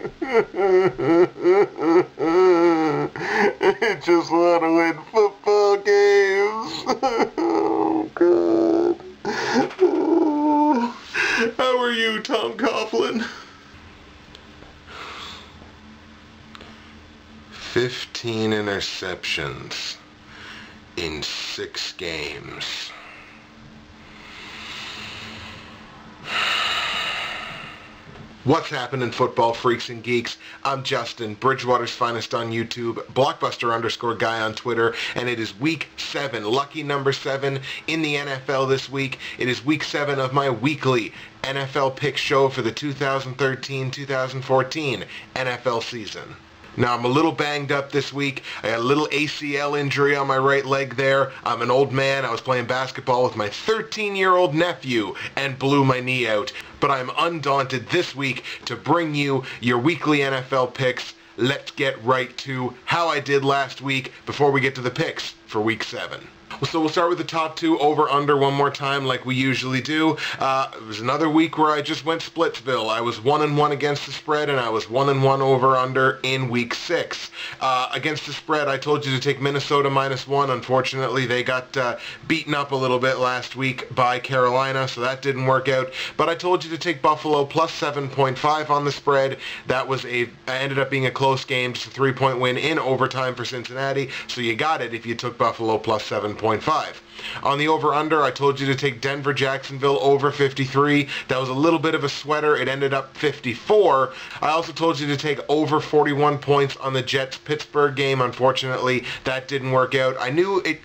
I just want to win football games. Oh, God. How are you, Tom Coughlin? 15 interceptions in 6 games. What's happening, football freaks and geeks? I'm Justin, Bridgewater's finest on YouTube, Blockbuster_guy on Twitter, and it is week 7, lucky number 7 in the NFL this week. It is week 7 of my weekly NFL pick show for the 2013-2014 NFL season. Now, I'm a little banged up this week. I got a little ACL injury on my right leg there. I'm an old man. I was playing basketball with my 13-year-old nephew and blew my knee out. But I'm undaunted this week to bring you your weekly NFL picks. Let's get right to how I did last week before we get to the picks for week 7. So we'll start with the top 2 over-under one more time like we usually do. It was another week where I just went Splitsville. I was 1-1 against the spread, and I was 1-1 over-under in week 6. Against the spread, I told you to take Minnesota -1. Unfortunately, they got beaten up a little bit last week by Carolina, so that didn't work out. But I told you to take Buffalo plus 7.5 on the spread. That was ended up being a close game, just a 3-point win in overtime for Cincinnati. So you got it if you took Buffalo plus 7.5. On the over-under, I told you to take Denver-Jacksonville over 53. That was a little bit of a sweater. It ended up 54. I also told you to take over 41 points on the Jets-Pittsburgh game. Unfortunately, that didn't work out. I knew it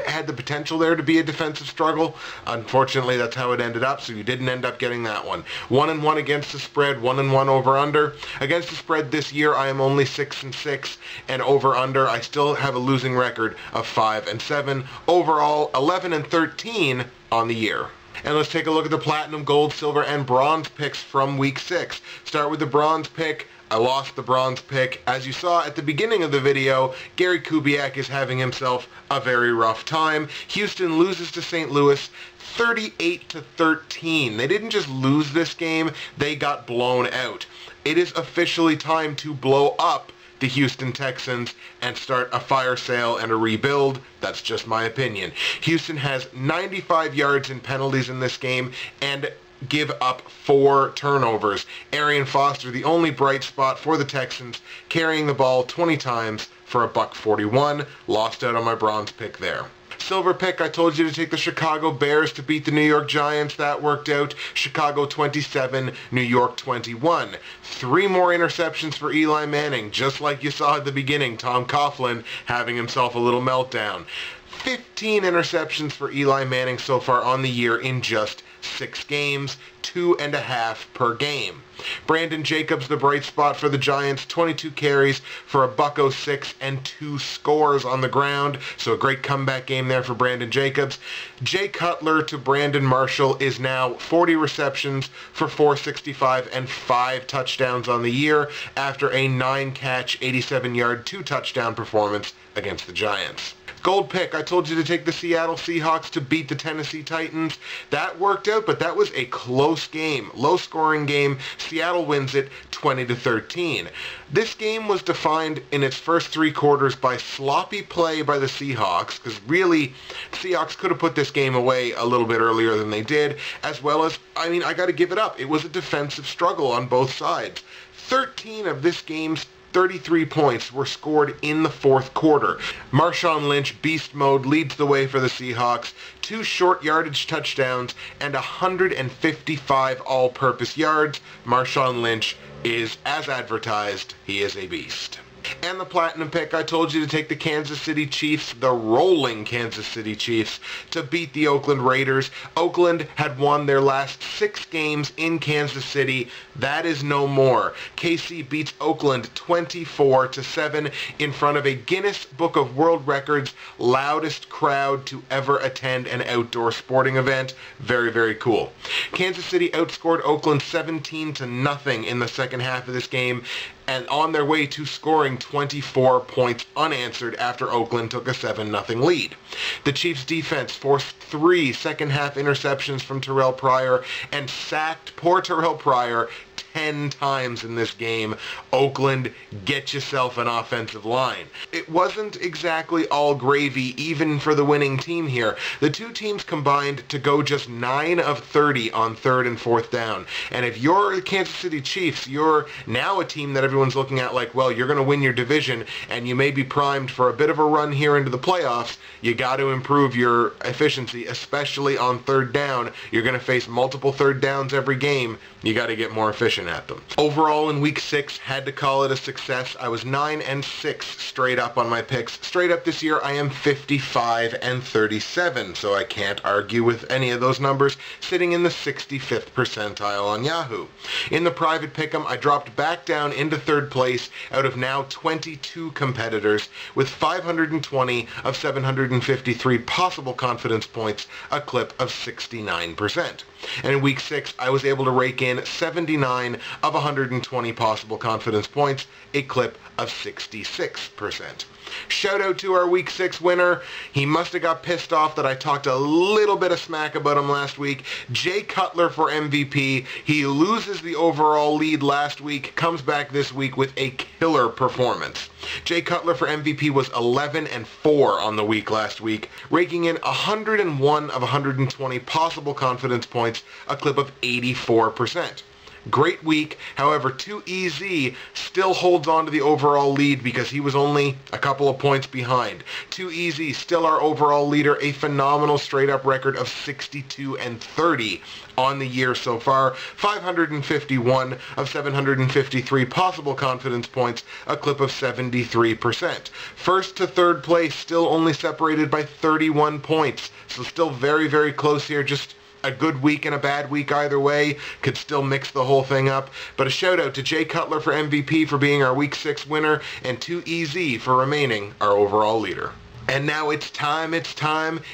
had the potential there to be a defensive struggle. Unfortunately, that's how it ended up, so you didn't end up getting that one. 1-1 against the spread, 1-1 over-under. Against the spread this year, I am only 6-6, and over-under, I still have a losing record of 5-7. Overall, 11-13 on the year. And let's take a look at the platinum, gold, silver, and bronze picks from week 6. Start with the bronze pick. I lost the bronze pick. As you saw at the beginning of the video, Gary Kubiak is having himself a very rough time. Houston loses to St. Louis 38-13. They didn't just lose this game, they got blown out. It is officially time to blow up the Houston Texans and start a fire sale and a rebuild. That's just my opinion. Houston has 95 yards in penalties in this game and give up 4 turnovers. Arian Foster, the only bright spot for the Texans, carrying the ball 20 times for $141. Lost out on my bronze pick there. Silver pick, I told you to take the Chicago Bears to beat the New York Giants. That worked out. Chicago 27, New York 21. 3 more interceptions for Eli Manning, just like you saw at the beginning. Tom Coughlin having himself a little meltdown. 15 interceptions for Eli Manning so far on the year in just 6 games, 2.5 per game. Brandon Jacobs, the bright spot for the Giants, 22 carries for $106 and 2 scores on the ground. So a great comeback game there for Brandon Jacobs. Jay Cutler to Brandon Marshall is now 40 receptions for $465 and 5 touchdowns on the year after a 9-catch, 87-yard, 2-touchdown performance against the Giants. Gold pick, I told you to take the Seattle Seahawks to beat the Tennessee Titans. That worked out, but that was a close game, low-scoring game. Seattle wins it 20-13. This game was defined in its first 3 quarters by sloppy play by the Seahawks, because really, the Seahawks could have put this game away a little bit earlier than they did, as well as, I got to give it up. It was a defensive struggle on both sides. 13 of this game's 33 points were scored in the 4th quarter. Marshawn Lynch, beast mode, leads the way for the Seahawks. 2 short yardage touchdowns and 155 all-purpose yards. Marshawn Lynch is, as advertised, he is a beast. And the platinum pick, I told you to take the Kansas City Chiefs, the rolling Kansas City Chiefs, to beat the Oakland Raiders. Oakland had won their last 6 games in Kansas City. That is no more. KC beats Oakland 24-7 in front of a Guinness Book of World Records loudest crowd to ever attend an outdoor sporting event. Very, very cool. Kansas City outscored Oakland 17-0 in the second half of this game, and on their way to scoring 24 points unanswered after Oakland took a 7-0 lead. The Chiefs' defense forced 3 second-half interceptions from Terrell Pryor and sacked poor Terrell Pryor 10 times in this game. Oakland, get yourself an offensive line. It wasn't exactly all gravy even for the winning team here. The two teams combined to go just 9 of 30 on third and fourth down. And if you're the Kansas City Chiefs, you're now a team that everyone's looking at like, well, you're going to win your division and you may be primed for a bit of a run here into the playoffs. You got to improve your efficiency, especially on third down. You're going to face multiple third downs every game. You got to get more efficient at them. Overall, in week 6, had to call it a success. I was 9-6 straight up on my picks. Straight up this year, I am 55-37, so I can't argue with any of those numbers, sitting in the 65th percentile on Yahoo. In the private pick'em, I dropped back down into third place out of now 22 competitors with 520 of 753 possible confidence points, a clip of 69%. And in week 6, I was able to rake in 79 of 120 possible confidence points, a clip of 66%. Shout out to our week 6 winner. He must have got pissed off that I talked a little bit of smack about him last week. Jay Cutler for MVP. He loses the overall lead last week, comes back this week with a killer performance. Jay Cutler for MVP was 11-4 on the week last week, raking in 101 of 120 possible confidence points, a clip of 84%. Great week. However, 2EZ still holds on to the overall lead because he was only a couple of points behind. 2EZ still our overall leader, a phenomenal straight-up record of 62-30 on the year so far. 551 of 753 possible confidence points, a clip of 73%. First to third place, still only separated by 31 points. So still very, very close here. Just a good week and a bad week either way. Could still mix the whole thing up. But a shout out to Jay Cutler for MVP for being our week 6 winner, and 2EZ for remaining our overall leader. And now it's time.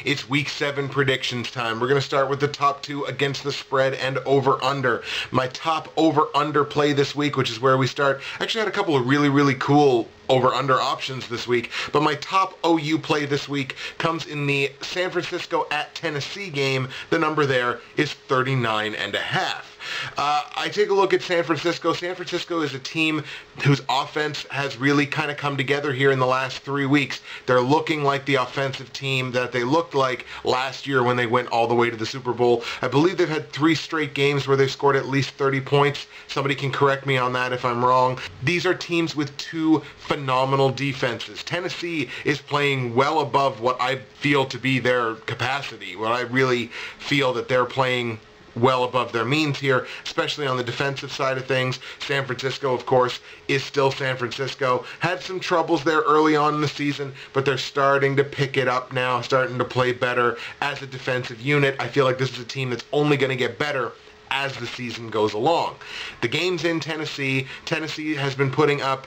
It's week 7 predictions time. We're going to start with the top 2 against the spread and over-under. My top over-under play this week, which is where we start, actually had a couple of really, really cool over-under options this week, but my top OU play this week comes in the San Francisco at Tennessee game. The number there is 39.5. I take a look at San Francisco. San Francisco is a team whose offense has really kind of come together here in the last 3 weeks. They're looking like the offensive team that they looked like last year when they went all the way to the Super Bowl. I believe they've had 3 straight games where they've scored at least 30 points. Somebody can correct me on that if I'm wrong. These are teams with 2 phenomenal defenses. Tennessee is playing well above what I feel to be their capacity, what I really feel that they're playing well above their means here, especially on the defensive side of things. San Francisco, of course, is still San Francisco. Had some troubles there early on in the season, but they're starting to pick it up now, starting to play better as a defensive unit. I feel like this is a team that's only going to get better as the season goes along. The game's in Tennessee. Tennessee has been putting up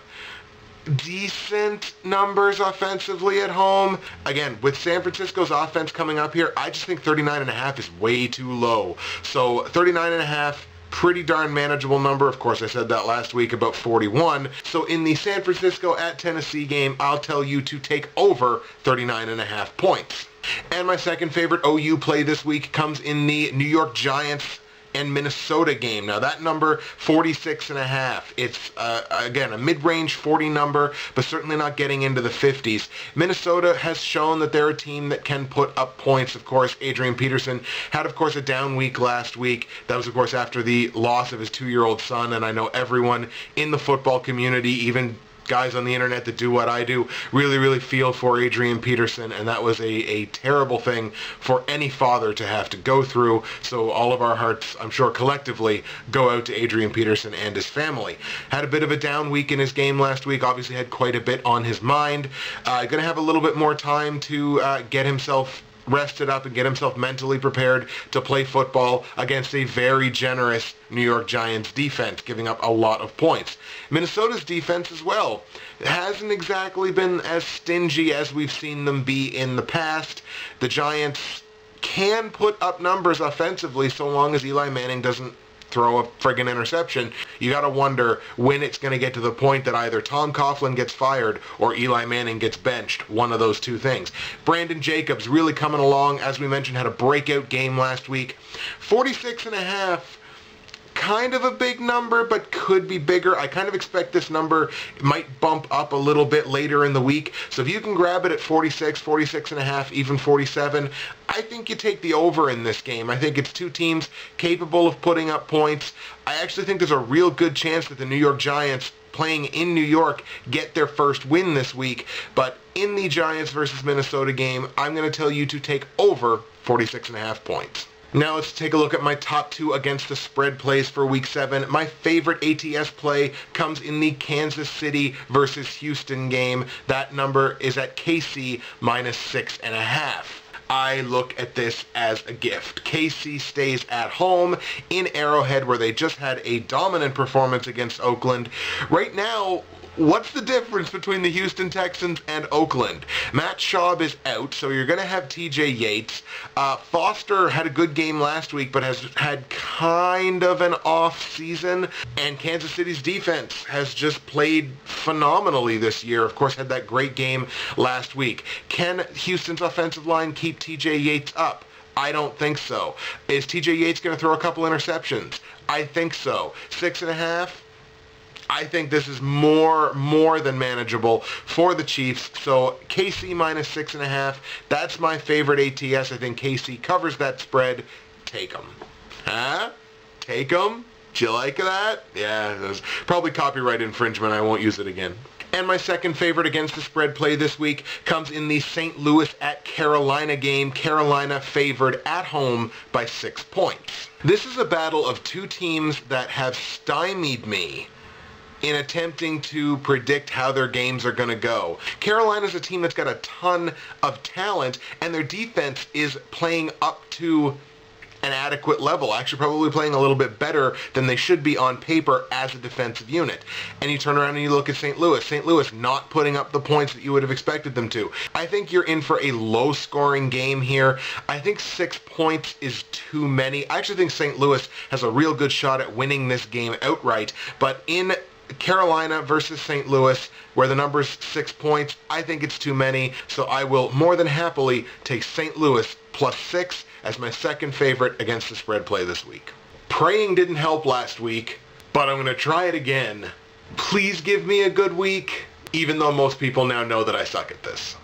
decent numbers offensively at home. Again, with San Francisco's offense coming up here, I just think 39.5 is way too low. So 39.5, pretty darn manageable number. Of course, I said that last week about 41. So in the San Francisco at Tennessee game, I'll tell you to take over 39.5 points. And my second favorite OU play this week comes in the New York Giants and Minnesota game. Now that number, 46.5. It's, again, a mid-range 40 number, but certainly not getting into the 50s. Minnesota has shown that they're a team that can put up points. Of course, Adrian Peterson had, of course, a down week last week. That was, of course, after the loss of his 2-year-old son, and I know everyone in the football community, even guys on the internet that do what I do, really, really feel for Adrian Peterson, and that was a terrible thing for any father to have to go through. So all of our hearts, I'm sure collectively, go out to Adrian Peterson and his family. Had a bit of a down week in his game last week, obviously had quite a bit on his mind. Going to have a little bit more time to get himself rested up and get himself mentally prepared to play football against a very generous New York Giants defense, giving up a lot of points. Minnesota's defense as well hasn't exactly been as stingy as we've seen them be in the past. The Giants can put up numbers offensively so long as Eli Manning doesn't throw a friggin' interception. You got to wonder when it's going to get to the point that either Tom Coughlin gets fired or Eli Manning gets benched. One of those two things. Brandon Jacobs really coming along. As we mentioned, had a breakout game last week. 46.5. kind of a big number, but could be bigger. I kind of expect this number might bump up a little bit later in the week. So if you can grab it at 46, 46 and a half, even 47, I think you take the over in this game. I think it's two teams capable of putting up points. I actually think there's a real good chance that the New York Giants, playing in New York, get their first win this week. But in the Giants versus Minnesota game, I'm going to tell you to take over 46 and a half points. Now let's take a look at my top two against the spread plays for Week 7. My favorite ATS play comes in the Kansas City versus Houston game. That number is at KC minus 6.5. I look at this as a gift. KC stays at home in Arrowhead, where they just had a dominant performance against Oakland. Right now, what's the difference between the Houston Texans and Oakland? Matt Schaub is out, so you're going to have TJ Yates. Foster had a good game last week, but has had kind of an off season. And Kansas City's defense has just played phenomenally this year. Of course, had that great game last week. Can Houston's offensive line keep TJ Yates up? I don't think so. Is TJ Yates going to throw a couple interceptions? I think so. 6.5? I think this is more than manageable for the Chiefs. So KC minus 6.5. That's my favorite ATS. I think KC covers that spread. Take them. Huh? Take them? Do you like that? Yeah, there's probably copyright infringement. I won't use it again. And my second favorite against the spread play this week comes in the St. Louis at Carolina game. Carolina favored at home by 6 points. This is a battle of two teams that have stymied me in attempting to predict how their games are going to go. Carolina's a team that's got a ton of talent, and their defense is playing up to an adequate level, actually probably playing a little bit better than they should be on paper as a defensive unit. And you turn around and you look at St. Louis. St. Louis not putting up the points that you would have expected them to. I think you're in for a low-scoring game here. I think 6 points is too many. I actually think St. Louis has a real good shot at winning this game outright, but in Carolina versus St. Louis, where the number's 6 points, I think it's too many, so I will more than happily take St. Louis plus 6 as my second favorite against the spread play this week. Praying didn't help last week, but I'm going to try it again. Please give me a good week, even though most people now know that I suck at this.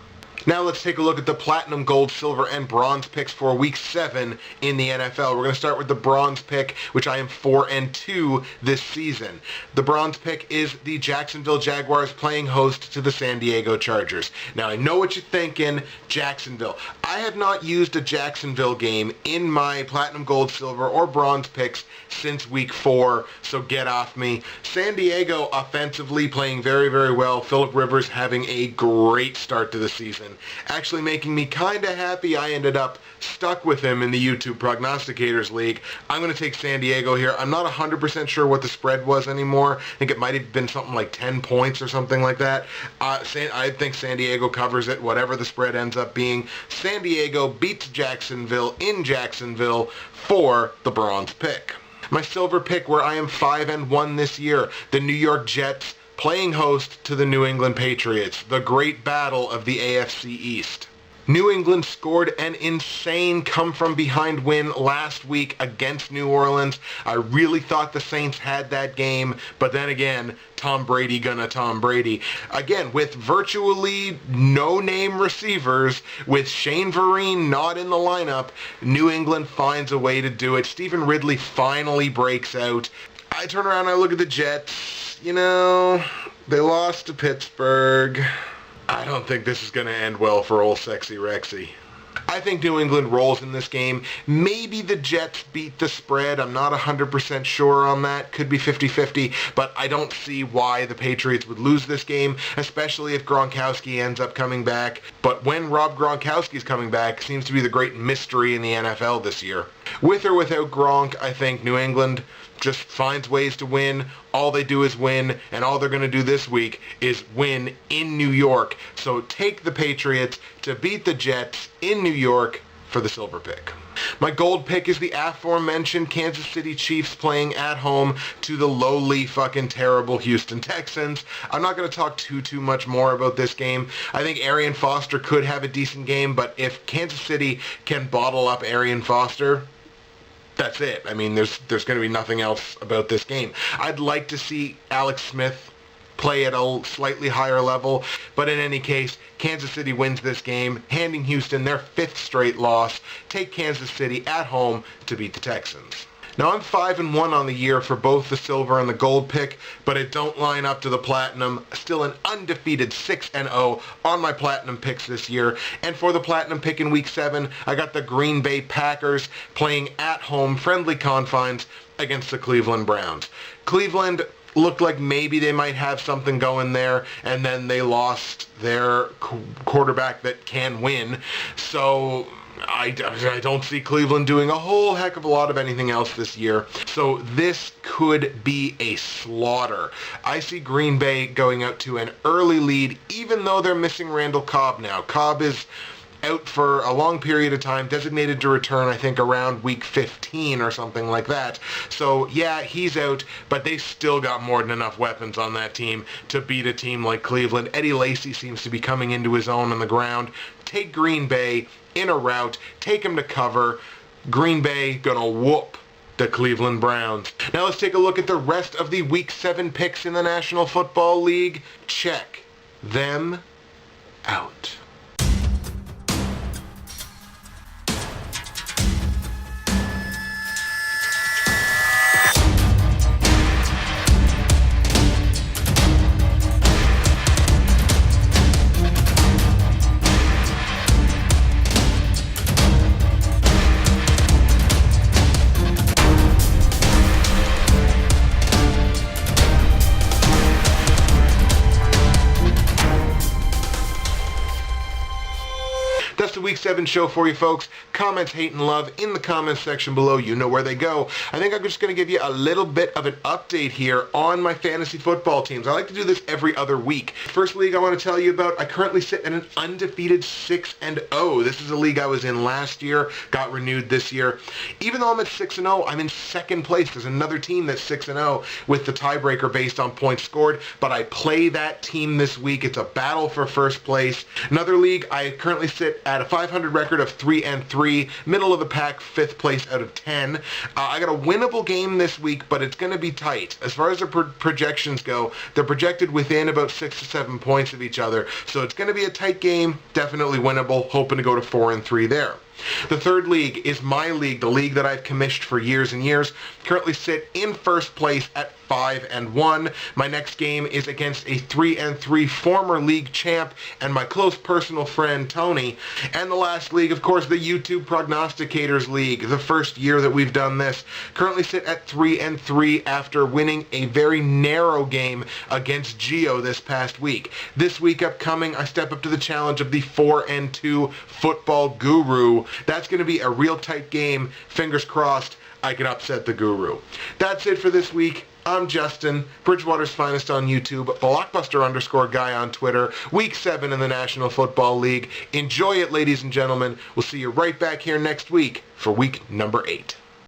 Now let's take a look at the platinum, gold, silver, and bronze picks for Week 7 in the NFL. We're going to start with the bronze pick, which I am 4-2 this season. The bronze pick is the Jacksonville Jaguars playing host to the San Diego Chargers. Now I know what you're thinking, Jacksonville. I have not used a Jacksonville game in my platinum, gold, silver, or bronze picks since Week 4, so get off me. San Diego offensively playing very, very well. Phillip Rivers having a great start to the season. Actually making me kind of happy I ended up stuck with him in the YouTube Prognosticators League. I'm going to take San Diego here. I'm not 100% sure what the spread was anymore. I think it might have been something like 10 points or something like that. I think San Diego covers it, whatever the spread ends up being. San Diego beats Jacksonville in Jacksonville for the bronze pick. My silver pick, where I am 5-1 this year, the New York Jets playing host to the New England Patriots, the great battle of the AFC East. New England scored an insane come-from-behind win last week against New Orleans. I really thought the Saints had that game, but then again, Tom Brady gonna Tom Brady. Again, with virtually no-name receivers, with Shane Vereen not in the lineup, New England finds a way to do it. Stephen Ridley finally breaks out. I turn around and I look at the Jets. You know, they lost to Pittsburgh. I don't think this is going to end well for old Sexy Rexy. I think New England rolls in this game. Maybe the Jets beat the spread. I'm not 100% sure on that. Could be 50-50, but I don't see why the Patriots would lose this game, especially if Gronkowski ends up coming back. But when Rob Gronkowski is coming back seems to be the great mystery in the NFL this year. With or without Gronk, I think New England just finds ways to win. All they do is win, and all they're going to do this week is win in New York. So take the Patriots to beat the Jets in New York for the silver pick. My gold pick is the aforementioned Kansas City Chiefs playing at home to the lowly, fucking terrible Houston Texans. I'm not going to talk too much more about this game. I think Arian Foster could have a decent game, but if Kansas City can bottle up Arian Foster, that's it. I mean, there's going to be nothing else about this game. I'd like to see Alex Smith play at a slightly higher level, but in any case, Kansas City wins this game, handing Houston their 5th straight loss. Take Kansas City at home to beat the Texans. Now, I'm 5-1 on the year for both the silver and the gold pick, but it don't line up to the platinum. Still an undefeated 6-0 on my platinum picks this year. And for the platinum pick in Week 7, I got the Green Bay Packers playing at home, friendly confines against the Cleveland Browns. Cleveland looked like maybe they might have something going there, and then they lost their quarterback that can win. So I don't see Cleveland doing a whole heck of a lot of anything else this year. So this could be a slaughter. I see Green Bay going out to an early lead, even though they're missing Randall Cobb now. Cobb is out for a long period of time, designated to return, I think, around week 15 or something like that. So, yeah, he's out, but they still got more than enough weapons on that team to beat a team like Cleveland. Eddie Lacy seems to be coming into his own on the ground. Take Green Bay in a rout, take him to cover. Green Bay gonna whoop the Cleveland Browns. Now let's take a look at the rest of the Week 7 picks in the National Football League. Check them out. That's the Week 7 show for you folks. Comments, hate, and love in the comments section below. You know where they go. I think I'm just going to give you a little bit of an update here on my fantasy football teams. I like to do this every other week. First league I want to tell you about, I currently sit at an undefeated 6-0. This is a league I was in last year, got renewed this year. Even though I'm at 6-0, I'm in second place. There's another team that's 6-0 with the tiebreaker based on points scored, but I play that team this week. It's a battle for first place. Another league, I currently sit at a 500 record of 3-3, middle of the pack, 5th place out of 10. I got a winnable game this week, but it's going to be tight. As far as the projections go, they're projected within about 6 to 7 points of each other, so it's going to be a tight game, definitely winnable, hoping to go to 4-3 there. The third league is my league, the league that I've commissioned for years and years. Currently sit in first place at 5-1. My next game is against a 3-3 former league champ and my close personal friend Tony. And the last league, of course, the YouTube Prognosticators League, the first year that we've done this. Currently sit at 3-3 after winning a very narrow game against Geo this past week. This week upcoming, I step up to the challenge of the 4-2 football guru. That's going to be a real tight game. Fingers crossed I can upset the guru. That's it for this week. I'm Justin, Bridgewater's Finest on YouTube, Blockbuster_guy on Twitter, Week 7 in the National Football League. Enjoy it, ladies and gentlemen. We'll see you right back here next week for week number 8.